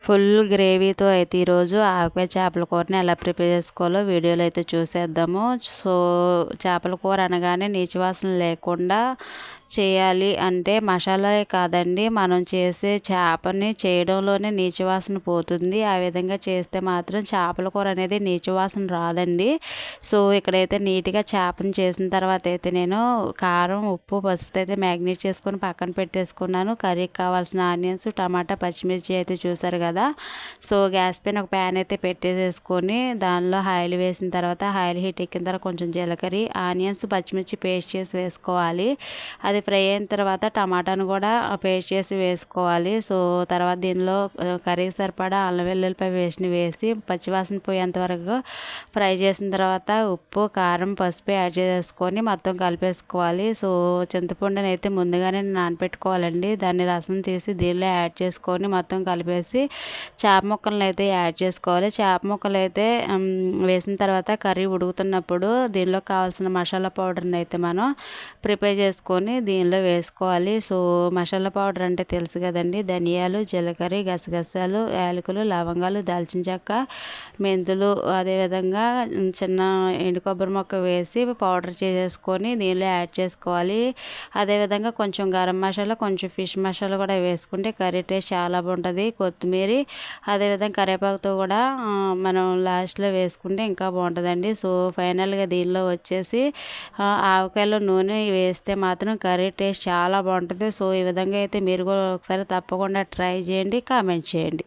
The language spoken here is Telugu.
ఫుల్ గ్రేవీతో అయితే ఈరోజు ఆవకాయ చేపల కూరని ఎలా ప్రిపేర్ చేసుకోవాలో వీడియోలో అయితే చూసేద్దాము. సో చేపల కూర అనగానే నీచు వాసన లేకుండా చేయాలి అంటే మసాలాయే కాదండి, మనం చేసే చేపని చేయడంలోనే నీచు వాసన పోతుంది. ఆ విధంగా చేస్తే మాత్రం చేపల కూర అనేది నీచు వాసన రాదండి. సో ఇక్కడైతే నీట్గా చేపని చేసిన తర్వాత అయితే నేను కారం, ఉప్పు, పసుపు అయితే మ్యాగ్నేట్ చేసుకొని పక్కన పెట్టేసుకున్నాను. కర్రీకి కావాల్సిన ఆనియన్స్, టమాటా, పచ్చిమిర్చి అయితే చూసారు కదా. సో గ్యాస్ పైన ఒక ప్యాన్ అయితే పెట్టేసేసుకొని దానిలో ఆయిల్ వేసిన తర్వాత ఆయిల్ హీట్ ఎక్కిన తర్వాత కొంచెం జీలకర్ర, ఆనియన్స్, పచ్చిమిర్చి పేస్ట్ చేసి వేసుకోవాలి. అది ఫ్రై అయిన తర్వాత టమాటాను కూడా పేస్ట్ చేసి వేసుకోవాలి. సో తర్వాత దీనిలో కర్రీకి సరిపడా అల్లం వెల్లుల్లిపాయ పేస్ట్ని వేసి పచ్చివాసన పోయేంత వరకు ఫ్రై చేసిన తర్వాత ఉప్పు, కారం, పసుపు యాడ్ చేసుకొని మొత్తం కలిపేసుకోవాలి. సో చింతపండుని అయితే ముందుగానే నానబెట్టుకోవాలండి. దాన్ని రసం తీసి దీనిలో యాడ్ చేసుకొని మొత్తం కలిపేసి చేప ముక్కలను అయితే యాడ్ చేసుకోవాలి. చేప ముక్కలు అయితే వేసిన తర్వాత కర్రీ ఉడుకుతున్నప్పుడు దీనిలో కావాల్సిన మసాలా పౌడర్ని అయితే మనం ప్రిపేర్ చేసుకొని దీనిలో వేసుకోవాలి. సో మసాలా పౌడర్ అంటే తెలుసు కదండి, ధనియాలు, జీలకర్ర, గసగసాలు, యాలకులు, లవంగాలు, దాల్చిన చెక్క, మెంతులు, అదేవిధంగా చిన్న ఎండు కొబ్బరి మొక్క వేసి పౌడర్ చేసేసుకొని దీనిలో యాడ్ చేసుకోవాలి. అదేవిధంగా కొంచెం గరం మసాలా, కొంచెం ఫిష్ మసాలా కూడా వేసుకుంటే కర్రీ టేస్ట్ చాలా బాగుంటుంది. కొత్తిమీర, అదేవిధంగా కరివేపాకుతో కూడా మనం లాస్ట్లో వేసుకుంటే ఇంకా బాగుంటుందండి. సో ఫైనల్గా దీనిలో వచ్చేసి ఆవకాయలో నూనె వేస్తే మాత్రం కర్రీ టేస్ట్ చాలా బాగుంటుంది. సో ఈ విధంగా అయితే మీరు కూడా ఒకసారి తప్పకుండా ట్రై చేయండి, కామెంట్ చేయండి.